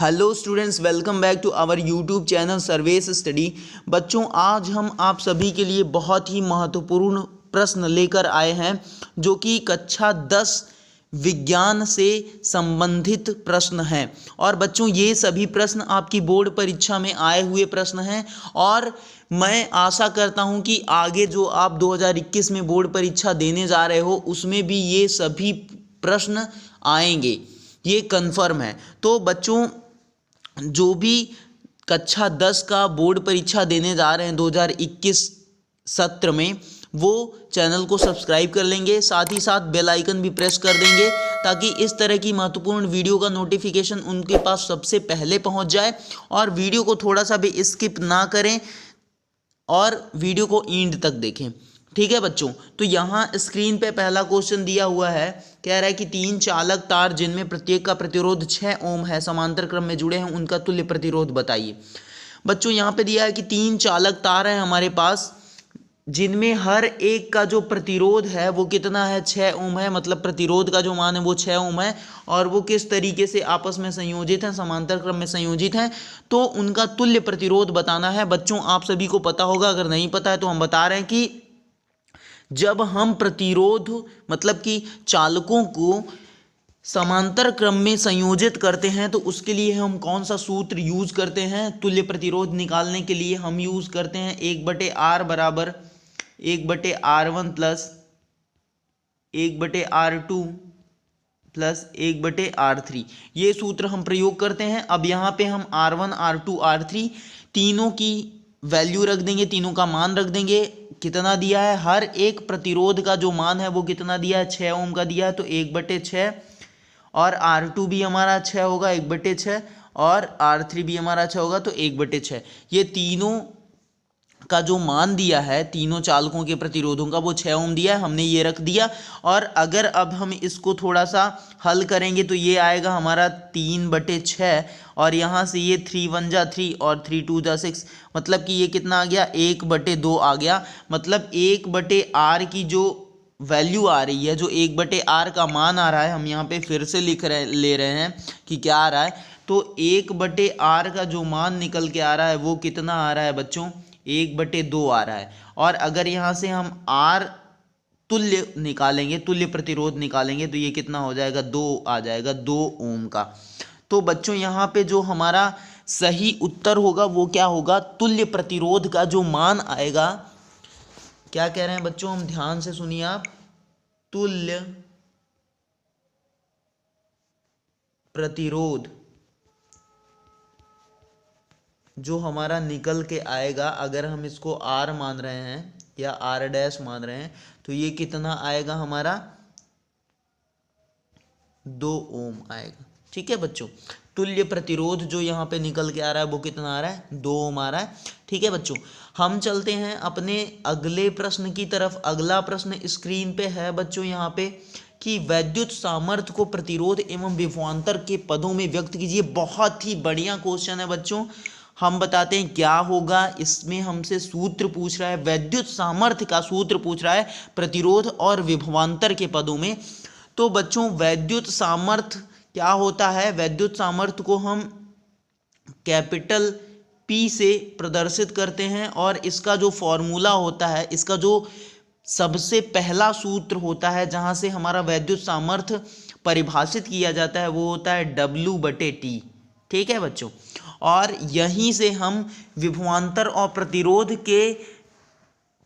Hello students, welcome back to our YouTube channel सर्वेस study. बच्चों, आज हम आप सभी के लिए बहुत ही महत्वपूर्ण प्रश्न लेकर आए हैं जो कि कक्षा 10 विज्ञान से संबंधित प्रश्न हैं। और बच्चों, ये सभी प्रश्न आपकी बोर्ड परीक्षा में आए हुए प्रश्न हैं और मैं आशा करता हूं कि आगे जो आप 2021 में बोर्ड परीक्षा देने जा रहे हो उसमें भी ये सभी प्रश्न आएंगे, ये कन्फर्म है। तो बच्चों, जो भी कक्षा 10 का बोर्ड परीक्षा देने जा रहे हैं 2021 सत्र में, वो चैनल को सब्सक्राइब कर लेंगे, साथ ही साथ बेल आइकन भी प्रेस कर देंगे ताकि इस तरह की महत्वपूर्ण वीडियो का नोटिफिकेशन उनके पास सबसे पहले पहुंच जाए। और वीडियो को थोड़ा सा भी स्किप ना करें और वीडियो को एंड तक देखें, ठीक है बच्चों। तो यहाँ स्क्रीन पे पहला क्वेश्चन दिया हुआ है, कह रहा है कि 3 चालक तार जिनमें प्रत्येक का प्रतिरोध 6 ओम है समांतर क्रम में जुड़े हैं, उनका तुल्य प्रतिरोध बताइए। बच्चों, यहाँ पे दिया है कि 3 चालक तार हैं हमारे पास, जिनमें हर एक का जो प्रतिरोध है वो कितना है, 6 ओम है। मतलब प्रतिरोध का जो मान है वो 6 ओम है और वो किस तरीके से आपस में संयोजित हैं, समांतर क्रम में संयोजित हैं। तो उनका तुल्य प्रतिरोध बताना है। बच्चों, आप सभी को पता होगा, अगर नहीं पता है तो हम बता रहे हैं कि जब हम प्रतिरोध मतलब कि चालकों को समांतर क्रम में संयोजित करते हैं तो उसके लिए हम कौन सा सूत्र यूज करते हैं? तुल्य प्रतिरोध निकालने के लिए हम यूज करते हैं 1/r बराबर 1/r1 plus 1/r2 plus 1/r3। ये सूत्र हम प्रयोग करते हैं। अब यहाँ पे हम r1 r2 r3 तीनों की वैल्यू रख देंगे, तीनों का मान रख देंगे। कितना दिया है? हर एक प्रतिरोध का जो मान है वो कितना दिया है? 6 ओम का दिया है, तो 1/6। और R2 भी हमारा 6 होगा, 1/6। और R3 भी हमारा 6 होगा, तो 1/6। ये तीनों का जो मान दिया है, तीनों चालकों के प्रतिरोधों का, वो 6 ओम दिया है, हमने ये रख दिया। और अगर अब हम इसको थोड़ा सा हल करेंगे तो ये आएगा हमारा 3/6। और यहाँ से ये 3 1 जा 3 और 3 2 जा 6, मतलब कि ये कितना आ गया? 1/2 आ गया। मतलब 1/r की जो वैल्यू आ रही है, जो 1/r का मान आ रहा है, हम यहाँ पे फिर से ले रहे हैं कि क्या आ रहा है। तो 1/r का जो मान निकल के आ रहा है वो कितना आ रहा है बच्चों? 1/2 आ रहा है। और अगर यहाँ से हम r तुल्य निकालेंगे, तुल्य प्रतिरोध निकालेंगे, तो ये कितना हो जाएगा? 2 आ जाएगा, 2 ओम का। तो बच्चों, यहाँ पे जो हमारा सही उत्तर होगा वो क्या होगा? तुल्य प्रतिरोध का जो मान आएगा, क्या कह रहे हैं बच्चों, हम ध्यान से सुनिए आप। तुल्य प्रतिरोध जो हमारा निकल के आएगा, अगर हम इसको R मान रहे हैं या R' मान रहे हैं, तो ये कितना आएगा हमारा? 2 ओम आएगा। ठीक है बच्चों, तुल्य प्रतिरोध जो यहाँ पे निकल के आ रहा है वो कितना आ रहा है? 2 ओम आ रहा है। ठीक है बच्चों, हम चलते हैं अपने अगले प्रश्न की तरफ। अगला प्रश्न स्क्रीन पे है बच्चों यहाँ पे कि वैद्युत सामर्थ्य को प्रतिरोध एवं विभवांतर के पदों में व्यक्त कीजिए। बहुत ही बढ़िया क्वेश्चन है बच्चों। हम बताते हैं क्या होगा। इसमें हमसे सूत्र पूछ रहा है, वैद्युत सामर्थ्य का सूत्र पूछ रहा है प्रतिरोध और विभवांतर के पदों में। तो बच्चों, वैद्युत सामर्थ्य क्या होता है? वैद्युत सामर्थ्य को हम कैपिटल P से प्रदर्शित करते हैं और इसका जो फॉर्मूला होता है, इसका जो सबसे पहला सूत्र होता है जहां से हमारा वैद्युत सामर्थ्य परिभाषित किया जाता है, वो होता है W/T। ठीक है बच्चों, और यहीं से हम विभवांतर और प्रतिरोध के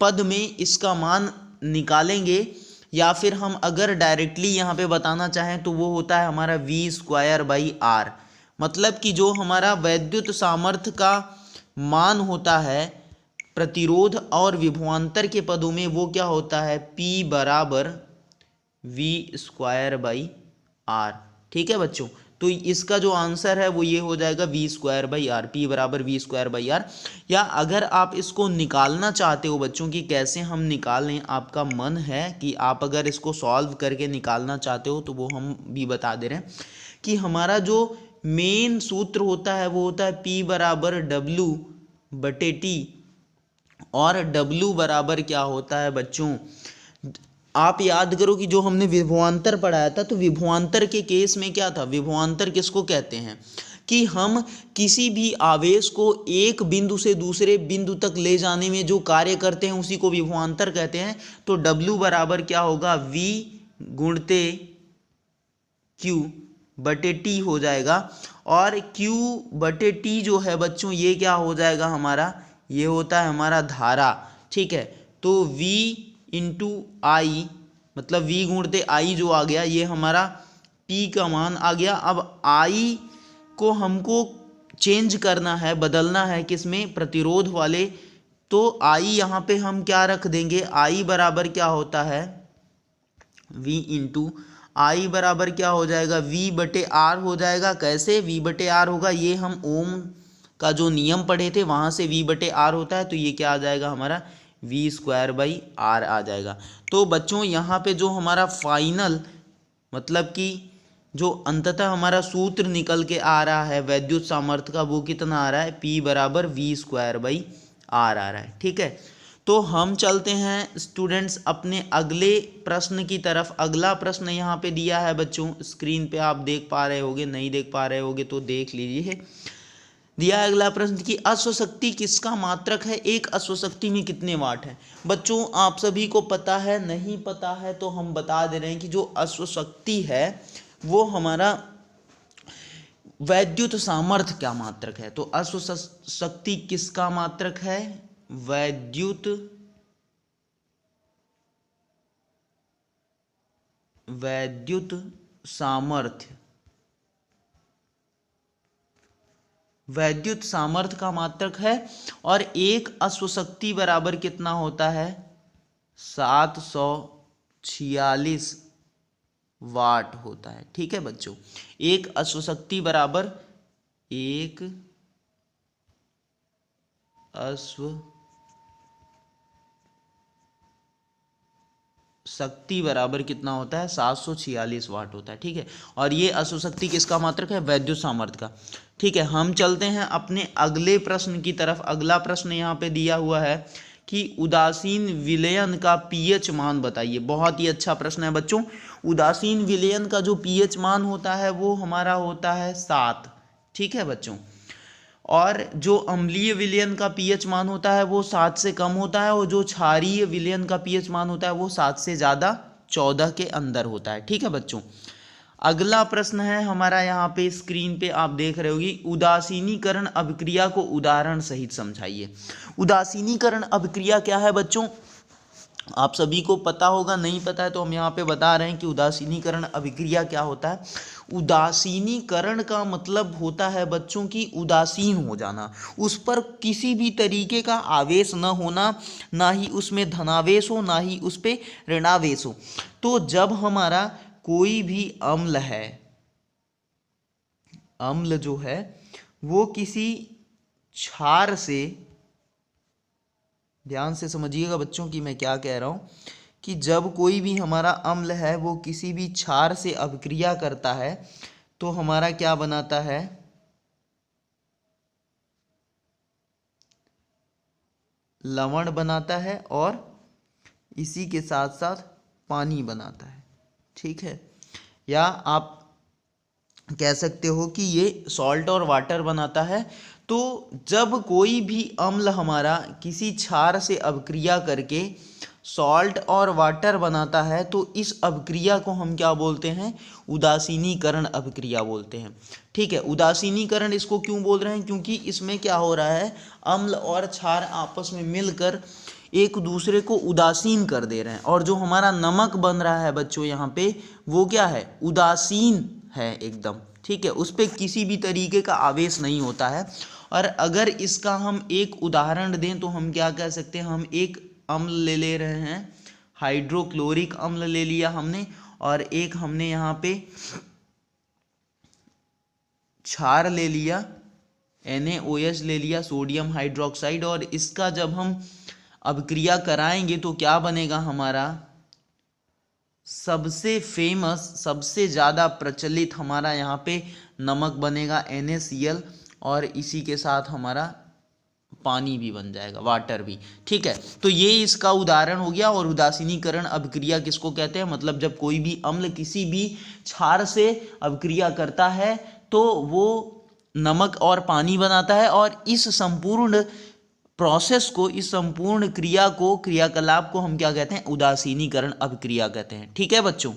पद में इसका मान निकालेंगे। या फिर हम अगर डायरेक्टली यहाँ पे बताना चाहें तो वो होता है हमारा V²/R। मतलब कि जो हमारा वैद्युत सामर्थ्य का मान होता है प्रतिरोध और विभवांतर के पदों में, वो क्या होता है? P बराबर V²/R। ठीक है बच्चों, तो इसका जो आंसर है वो ये हो जाएगा V²/R, P बराबर V²/R। या अगर आप इसको निकालना चाहते हो बच्चों कि कैसे हम निकालें, आपका मन है कि आप अगर इसको सॉल्व करके निकालना चाहते हो, तो वो हम भी बता दे रहे हैं कि हमारा जो मेन सूत्र होता है वो होता है P बराबर W/T। और W बराबर क्या होता है बच्चों? आप याद करो कि जो हमने विभवांतर पढ़ाया था, तो विभवांतर के केस में क्या था? विभवांतर किसको कहते हैं कि हम किसी भी आवेश को एक बिंदु से दूसरे बिंदु तक ले जाने में जो कार्य करते हैं उसी को विभवांतर कहते हैं। तो W बराबर क्या होगा, V गुणते Q बटे T हो जाएगा। और Q बटे T जो है बच्चों ये क्या हो जाएगा हमारा, ये होता है हमारा धारा। ठीक है, तो V इंटू आई मतलब V गुणते I जो आ गया ये हमारा P का मान आ गया। अब I को हमको चेंज करना है, बदलना है किसमें, प्रतिरोध वाले। तो I यहाँ पे हम क्या रख देंगे, I बराबर क्या होता है V इंटू आई बराबर क्या हो जाएगा, V बटे R हो जाएगा। कैसे V बटे R होगा, ये हम ओम का जो नियम पढ़े थे वहाँ से V बटे R होता है, तो ये क्या आ जाएगा हमारा V स्क्वायर बाई R आ जाएगा। तो बच्चों यहाँ पे जो हमारा फाइनल मतलब कि जो अंततः हमारा सूत्र निकल के आ रहा है वैद्युत सामर्थ्य का, वो कितना आ रहा है, P बराबर V स्क्वायर बाई R आ रहा है। ठीक है, तो हम चलते हैं स्टूडेंट्स अपने अगले प्रश्न की तरफ। अगला प्रश्न यहाँ पे दिया है बच्चों, स्क्रीन पे आप देख पा रहे होगे, नहीं देख पा रहे होगे तो देख लीजिए। दिया है अगला प्रश्न कि अश्वशक्ति किसका मात्रक है, एक अश्वशक्ति में कितने वाट है। बच्चों आप सभी को पता है, नहीं पता है तो हम बता दे रहे हैं कि जो अश्वशक्ति है वो हमारा वैद्युत सामर्थ्य का मात्रक है। तो अश्वशक्ति किसका मात्रक है, वैद्युत सामर्थ्य। वैद्युत सामर्थ्य का मात्रक है। और एक अश्वशक्ति बराबर कितना होता है, 746 वाट होता है। ठीक है बच्चों, एक अश्वशक्ति बराबर, एक अश्वशक्ति बराबर कितना होता है, 746 वाट होता है। ठीक है, और ये अश्वशक्ति किसका मात्रक है, वैद्युत सामर्थ्य का। ठीक है, हम चलते हैं अपने अगले प्रश्न की तरफ। अगला प्रश्न यहाँ पे दिया हुआ है कि उदासीन विलयन का पीएच मान बताइए। बहुत ही अच्छा प्रश्न है बच्चों। उदासीन विलयन का जो पीएच मान होता है वो हमारा होता है 7। ठीक है बच्चों, और जो अम्लीय विलयन का पीएच मान होता है वो 7 से कम होता है, और जो क्षारीय विलयन का पीएच मान होता है वो 7 से ज़्यादा 14 के अंदर होता है। ठीक है बच्चों, अगला प्रश्न है हमारा, यहाँ पे स्क्रीन पे आप देख रहे होगी, उदासीनीकरण अभिक्रिया को उदाहरण सहित समझाइए। उदासीनीकरण अभिक्रिया क्या है बच्चों, आप सभी को पता होगा, नहीं पता है तो हम यहाँ पे बता रहे हैं कि उदासीनीकरण अभिक्रिया क्या होता है। उदासीनीकरण का मतलब होता है बच्चों की उदासीन हो जाना, उस पर किसी भी तरीके का आवेश न होना, ना ही उसमें धनावेश हो ना ही उस पर ऋणावेश हो। तो जब हमारा कोई भी अम्ल है, अम्ल जो है वो किसी क्षार से, ध्यान से समझिएगा बच्चों कि मैं क्या कह रहा हूँ, कि जब कोई भी हमारा अम्ल है वो किसी भी क्षार से अभिक्रिया करता है तो हमारा क्या बनाता है, लवण बनाता है और इसी के साथ साथ पानी बनाता है। ठीक है, या आप कह सकते हो कि ये सॉल्ट और वाटर बनाता है। तो जब कोई भी अम्ल हमारा किसी क्षार से अभिक्रिया करके सॉल्ट और वाटर बनाता है तो इस अभिक्रिया को हम क्या बोलते हैं, उदासीनीकरण अभिक्रिया बोलते हैं। ठीक है, उदासीनीकरण इसको क्यों बोल रहे हैं, क्योंकि इसमें क्या हो रहा है, अम्ल और क्षार आपस में मिलकर एक दूसरे को उदासीन कर दे रहे हैं। और जो हमारा नमक बन रहा है बच्चों यहाँ पे, वो क्या है, उदासीन है एकदम। ठीक है, उस पर किसी भी तरीके का आवेश नहीं होता है। और अगर इसका हम एक उदाहरण दें तो हम क्या कह सकते हैं, हम एक अम्ल ले रहे हैं, हाइड्रोक्लोरिक अम्ल ले लिया हमने, और एक हमने यहाँ पे क्षार ले लिया, NaOH ले लिया, सोडियम हाइड्रोक्साइड, और इसका जब हम अभिक्रिया कराएंगे तो क्या बनेगा, हमारा सबसे फेमस, सबसे ज़्यादा प्रचलित हमारा यहाँ पे नमक बनेगा NaCl, और इसी के साथ हमारा पानी भी बन जाएगा, वाटर भी। ठीक है, तो ये इसका उदाहरण हो गया। और उदासीनीकरण अभिक्रिया किसको कहते हैं, मतलब जब कोई भी अम्ल किसी भी क्षार से अभिक्रिया करता है तो वो नमक और पानी बनाता है, और इस संपूर्ण प्रोसेस को, इस संपूर्ण क्रियाकलाप को हम क्या कहते हैं? उदासीनीकरण अभिक्रिया कहते हैं। ठीक है बच्चों।